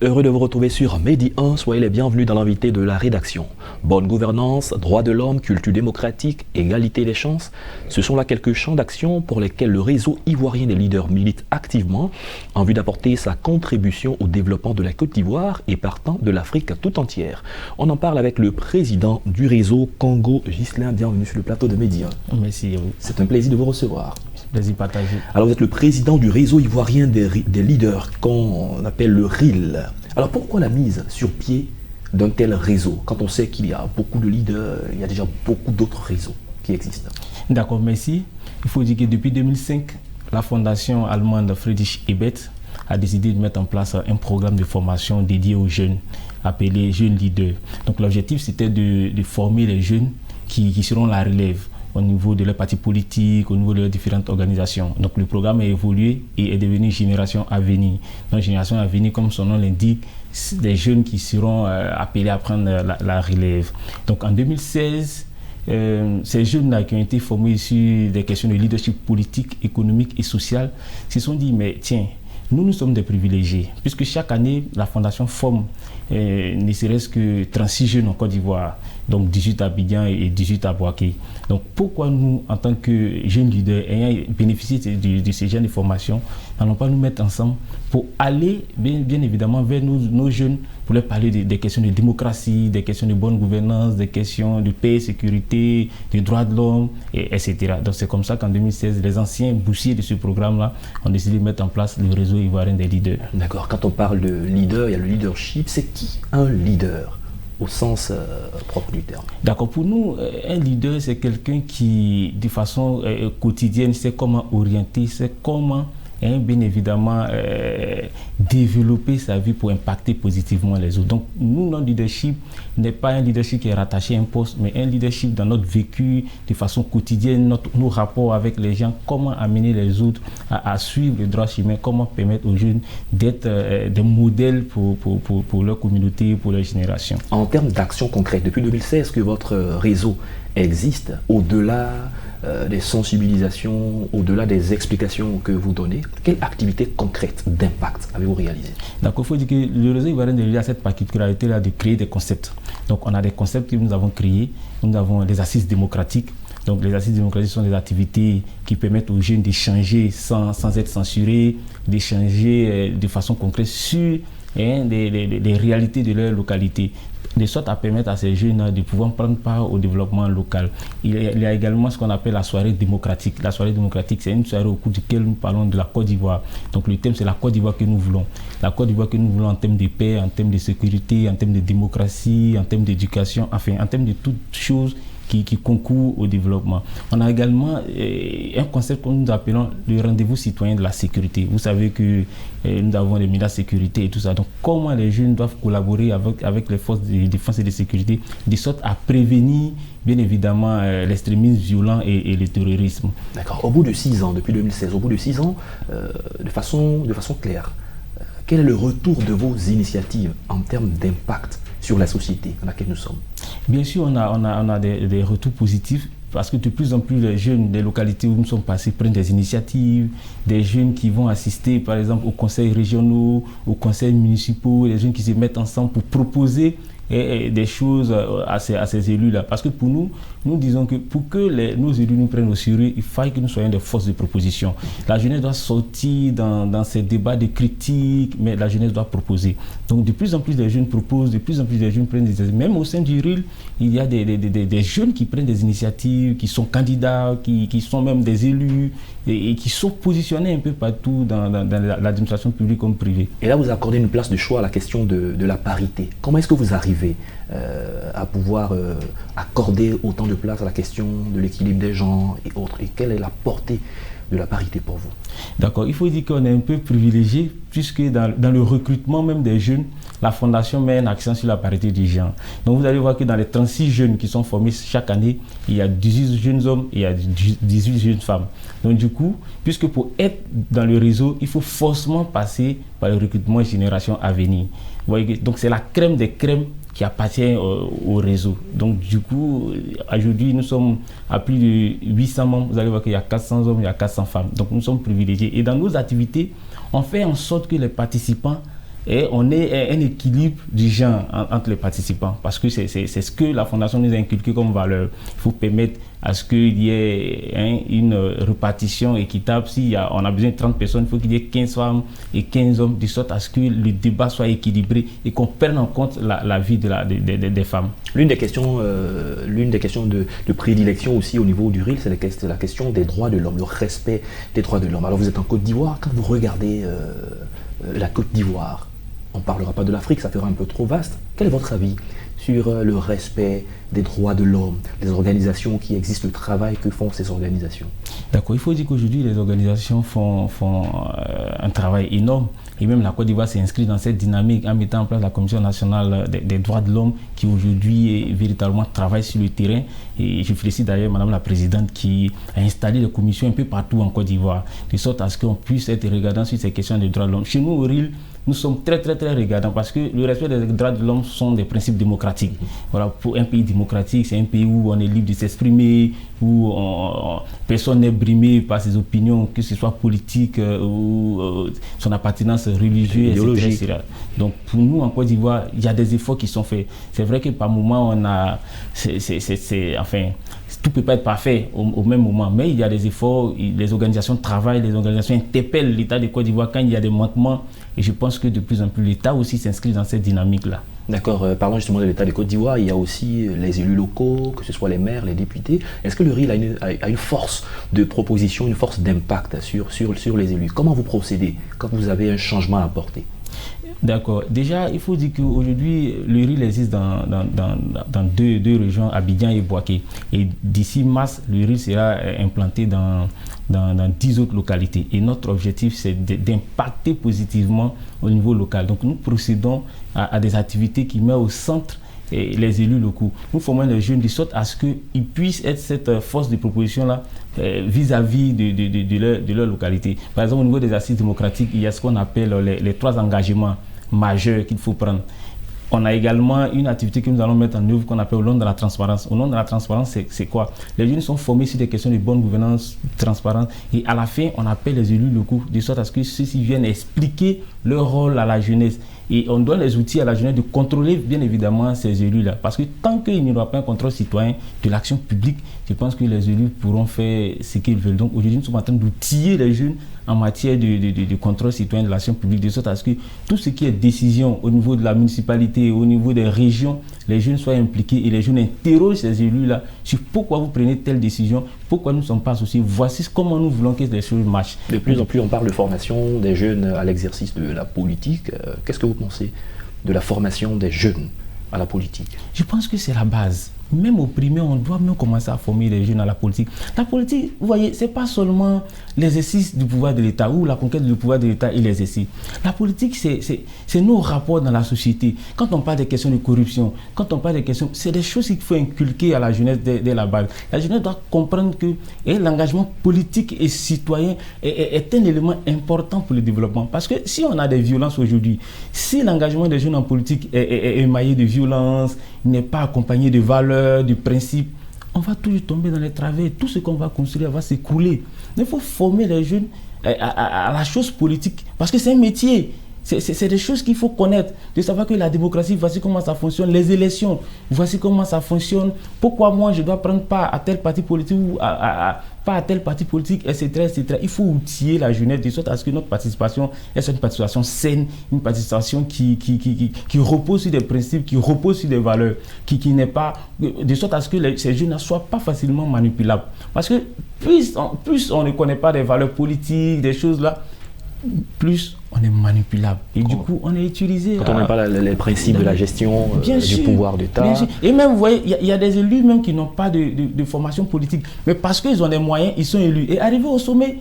Heureux de vous retrouver sur Medi 1, soyez les bienvenus dans l'invité de la rédaction. Bonne gouvernance, droits de l'homme, culture démocratique, égalité des chances, ce sont là quelques champs d'action pour lesquels le réseau ivoirien des leaders milite activement en vue d'apporter sa contribution au développement de la Côte d'Ivoire et partant de l'Afrique tout entière. On en parle avec le président du réseau Congo, Ghislain. Bienvenue sur le plateau de Medi 1. Merci. Oui. C'est un plaisir de vous recevoir. Plaisir partagé. Alors vous êtes le président du réseau ivoirien des leaders qu'on appelle le RIL. Alors pourquoi la mise sur pied d'un tel réseau quand on sait qu'il y a beaucoup de leaders, il y a déjà beaucoup d'autres réseaux qui existent? D'accord, merci. Il faut dire que depuis 2005, la fondation allemande Friedrich Ebert a décidé de mettre en place un programme de formation dédié aux jeunes, appelé Jeunes Leaders. Donc l'objectif c'était de former les jeunes qui seront la relève au niveau de leurs partis politiques, au niveau de leurs différentes organisations. Donc le programme a évolué et est devenu Génération Avenir. Donc Génération Avenir, comme son nom l'indique, des jeunes qui seront appelés à prendre la relève. Donc en 2016, ces jeunes-là qui ont été formés sur des questions de leadership politique, économique et social se sont dit, mais tiens, nous sommes des privilégiés, puisque chaque année, la Fondation forme ne serait-ce que 36 jeunes en Côte d'Ivoire, donc 18 à Abidjan et 18 à Bouaké. Donc pourquoi nous, en tant que jeunes leaders, ayant bénéficié de ces jeunes de formation, n'allons pas nous mettre ensemble pour aller, bien évidemment, vers nos jeunes, pour leur parler des questions de démocratie, des questions de bonne gouvernance, des questions de paix, sécurité, des droits de l'homme, etc. Donc c'est comme ça qu'en 2016, les anciens boursiers de ce programme-là ont décidé de mettre en place le réseau ivoirien des leaders. D'accord, quand on parle de leader, il y a le leadership. C'est qui un leader au sens propre du terme? D'accord, pour nous, un leader, c'est quelqu'un qui, de façon quotidienne, sait comment orienter, sait comment, bien évidemment, développer sa vie pour impacter positivement les autres. Donc, nous, notre leadership n'est pas un leadership qui est rattaché à un poste, mais un leadership dans notre vécu, de façon quotidienne, nos rapports avec les gens, comment amener les autres à suivre le droit chemin, comment permettre aux jeunes d'être des modèles pour leur communauté, pour leur génération. En termes d'action concrète, depuis 2016 que votre réseau existe, au-delà des sensibilisations, au-delà des explications que vous donnez, quelle activité concrète d'impact avez-vous réalisé? D'accord, il faut dire que le réseau ivoirien de leaders a cette particularité-là de créer des concepts. Donc on a des concepts que nous avons créés. Nous avons des assises démocratiques. Donc les assises démocratiques sont des activités qui permettent aux jeunes d'échanger sans être censurés, d'échanger de façon concrète sur les réalités de leur localité, de sorte à permettre à ces jeunes de pouvoir prendre part au développement local. Il y a également ce qu'on appelle la soirée démocratique. La soirée démocratique, c'est une soirée au cours de laquelle nous parlons de la Côte d'Ivoire. Donc le thème, c'est la Côte d'Ivoire que nous voulons. La Côte d'Ivoire que nous voulons en termes de paix, en termes de sécurité, en termes de démocratie, en termes d'éducation, enfin en termes de toutes choses qui concourent au développement. On a également un concept que nous appelons le rendez-vous citoyen de la sécurité. Vous savez que nous avons les médias de sécurité et tout ça. Donc, comment les jeunes doivent collaborer avec les forces de défense et de sécurité de sorte à prévenir, bien évidemment, l'extrémisme violent et le terrorisme. D'accord. Au bout de 6 ans, depuis 2016, au bout de 6 ans, de façon claire, quel est le retour de vos initiatives en termes d'impact sur la société dans laquelle nous sommes? Bien sûr, on a des retours positifs parce que de plus en plus les jeunes des localités où nous sommes passés prennent des initiatives, des jeunes qui vont assister par exemple aux conseils régionaux, aux conseils municipaux, des jeunes qui se mettent ensemble pour proposer des choses à ces élus-là. Parce que pour nous, nous disons que pour que nos élus nous prennent au sérieux, il faut que nous soyons des forces de proposition. La jeunesse doit sortir dans ces débats de critiques, mais la jeunesse doit proposer. Donc de plus en plus les jeunes proposent, de plus en plus les jeunes prennent des initiatives. Même au sein du RIL, il y a des jeunes qui prennent des initiatives, qui sont candidats, qui sont même des élus et qui sont positionnés un peu partout dans l'administration publique comme privée. Et là, vous accordez une place de choix à la question de la parité. Comment est-ce que vous arrivez à pouvoir accorder autant de place à la question de l'équilibre des genres et autres? Et quelle est la portée de la parité pour vous? D'accord, il faut dire qu'on est un peu privilégié puisque dans le recrutement même des jeunes, la Fondation met un accent sur la parité des genres. Donc vous allez voir que dans les 36 jeunes qui sont formés chaque année, il y a 18 jeunes hommes et il y a 18 jeunes femmes. Donc du coup, puisque pour être dans le réseau, il faut forcément passer par le recrutement Génération Avenir. Vous voyez, donc c'est la crème des crèmes qui appartient au réseau. Donc du coup, aujourd'hui, nous sommes à plus de 800 membres. Vous allez voir qu'il y a 400 hommes, il y a 400 femmes. Donc nous sommes privilégiés. Et dans nos activités, on fait en sorte que les participants et on ait un équilibre du genre entre les participants. Parce que c'est ce que la Fondation nous a inculqué comme valeur. Il faut permettre à ce qu'il y ait une répartition équitable. Si on a besoin de 30 personnes, il faut qu'il y ait 15 femmes et 15 hommes, de sorte à ce que le débat soit équilibré et qu'on prenne en compte la vie des femmes. L'une des questions de prédilection aussi au niveau du RIL, c'est la question des droits de l'homme, le respect des droits de l'homme. Alors vous êtes en Côte d'Ivoire, quand vous regardez la Côte d'Ivoire, on ne parlera pas de l'Afrique, ça ferait un peu trop vaste. Quel est votre avis sur le respect des droits de l'homme, les organisations qui existent, le travail que font ces organisations? D'accord, il faut dire qu'aujourd'hui, les organisations font un travail énorme. Et même la Côte d'Ivoire s'est inscrite dans cette dynamique en mettant en place la Commission nationale des droits de l'homme qui aujourd'hui véritablement travaille sur le terrain. Et je félicite d'ailleurs Madame la Présidente qui a installé des commissions un peu partout en Côte d'Ivoire, de sorte à ce qu'on puisse être regardant sur ces questions des droits de l'homme. Chez nous, au RIL, nous sommes très regardants parce que le respect des droits de l'homme sont des principes démocratiques. Voilà, pour un pays démocratique, c'est un pays où on est libre de s'exprimer, où personne n'est brimé par ses opinions, que ce soit politique ou son appartenance religieuse, etc. Donc pour nous, en Côte d'Ivoire, il y a des efforts qui sont faits. C'est vrai que par moment, on a... enfin, tout ne peut pas être parfait au même moment, mais il y a des efforts, les organisations travaillent, les organisations interpellent l'État de Côte d'Ivoire quand il y a des manquements. Et je pense que de plus en plus, l'État aussi s'inscrit dans cette dynamique-là. D'accord. Parlons justement de l'État de Côte d'Ivoire. Il y a aussi les élus locaux, que ce soit les maires, les députés. Est-ce que le RIL a une force de proposition, une force d'impact sur les élus? Comment vous procédez quand vous avez un changement à apporter? D'accord. Déjà, il faut dire qu'aujourd'hui, le RIL existe dans deux régions, Abidjan et Bouaké. Et d'ici mars, le RIL sera implanté dans 10 autres localités. Et notre objectif, c'est d'impacter positivement au niveau local. Donc, nous procédons à des activités qui mettent au centre les élus locaux. Nous formons les jeunes de sorte à ce qu'ils puissent être cette force de proposition-là vis-à-vis de leur localité. Par exemple, au niveau des assises démocratiques, il y a ce qu'on appelle les 3 engagements majeurs qu'il faut prendre. On a également une activité que nous allons mettre en œuvre qu'on appelle au nom de la transparence. Au nom de la transparence, c'est quoi? Les jeunes sont formés sur des questions de bonne gouvernance, transparence, et à la fin, on appelle les élus locaux de sorte à ce que ceux-ci viennent expliquer leur rôle à la jeunesse. Et on donne les outils à la jeunesse de contrôler bien évidemment ces élus-là. Parce que tant qu'il n'y aura pas un contrôle citoyen de l'action publique, je pense que les élus pourront faire ce qu'ils veulent. Donc aujourd'hui, nous sommes en train d'outiller les jeunes en matière de contrôle citoyen de l'action publique, de sorte à ce que tout ce qui est décision au niveau de la municipalité, au niveau des régions, les jeunes soient impliqués et les jeunes interrogent ces élus-là sur pourquoi vous prenez telle décision, pourquoi nous ne sommes pas associés, voici comment nous voulons que les choses marchent. De plus en plus, on parle de formation des jeunes à l'exercice de la politique. Qu'est-ce que vous pensez de la formation des jeunes à la politique? Je pense que c'est la base. Même au primaire, on doit même commencer à former les jeunes à la politique. La politique, vous voyez, ce n'est pas seulement l'exercice du pouvoir de l'État ou la conquête du pouvoir de l'État et l'exercice. La politique, c'est nos rapports dans la société. Quand on parle des questions de corruption, quand on parle des questions, c'est des choses qu'il faut inculquer à la jeunesse dès la base. La jeunesse doit comprendre que l'engagement politique et citoyen est un élément important pour le développement. Parce que si on a des violences aujourd'hui, si l'engagement des jeunes en politique est émaillé de violence, n'est pas accompagné de valeurs, de principes, on va toujours tomber dans les travers. Tout ce qu'on va construire va s'écrouler. Il faut former les jeunes à la chose politique parce que c'est un métier. C'est des choses qu'il faut connaître, de savoir que la démocratie, voici comment ça fonctionne, les élections, voici comment ça fonctionne, pourquoi moi je dois prendre part à tel parti politique ou pas à tel parti politique, etc., etc. Il faut outiller la jeunesse de sorte à ce que notre participation est une participation saine, une participation qui repose sur des principes, qui repose sur des valeurs, qui n'est pas, de sorte à ce que ces jeunes ne soient pas facilement manipulables. Parce que plus on ne connaît pas des valeurs politiques, des choses là, plus on est manipulable. Et du coup, on est utilisé... Quand on n'a pas les principes de la gestion du pouvoir d'État. Et même, vous voyez, il y a des élus même qui n'ont pas de formation politique. Mais parce qu'ils ont des moyens, ils sont élus. Et arrivés au sommet,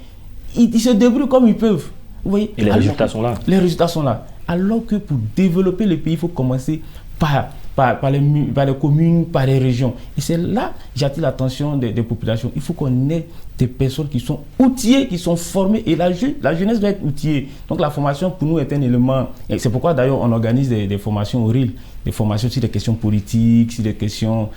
ils se débrouillent comme ils peuvent. Vous voyez, et les résultats sont là. Les résultats sont là. Alors que pour développer le pays, il faut commencer par par les communes, par les régions. Et c'est là, j'attire l'attention des populations. Il faut qu'on ait des personnes qui sont outillées, qui sont formées, et la jeunesse doit être outillée. Donc la formation pour nous est un élément, et c'est pourquoi d'ailleurs on organise des formations au RIL, des formations sur des questions politiques, sur des questions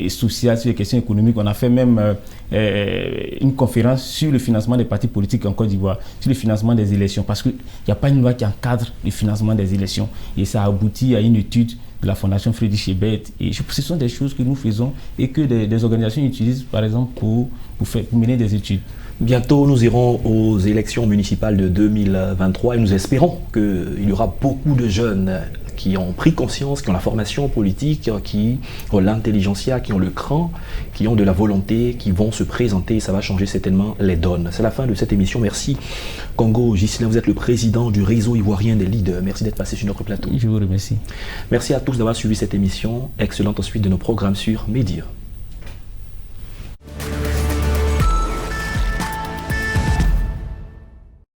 sociales, sur des questions économiques. On a fait même une conférence sur le financement des partis politiques en Côte d'Ivoire, sur le financement des élections, parce qu'il n'y a pas une loi qui encadre le financement des élections. Et ça a abouti à une étude de la Fondation Friedrich Ebert. Et ce sont des choses que nous faisons et que des organisations utilisent, par exemple, pour mener des études. Bientôt, nous irons aux élections municipales de 2023 et nous espérons qu'il y aura beaucoup de jeunes qui ont pris conscience, qui ont la formation politique, qui ont l'intelligentsia, qui ont le cran, qui ont de la volonté, qui vont se présenter. Ça va changer certainement les donnes. C'est la fin de cette émission. Merci. Congo Ghislain, vous êtes le président du réseau ivoirien des leaders. Merci d'être passé sur notre plateau. Je vous remercie. Merci à tous d'avoir suivi cette émission. Excellente suite de nos programmes sur Média.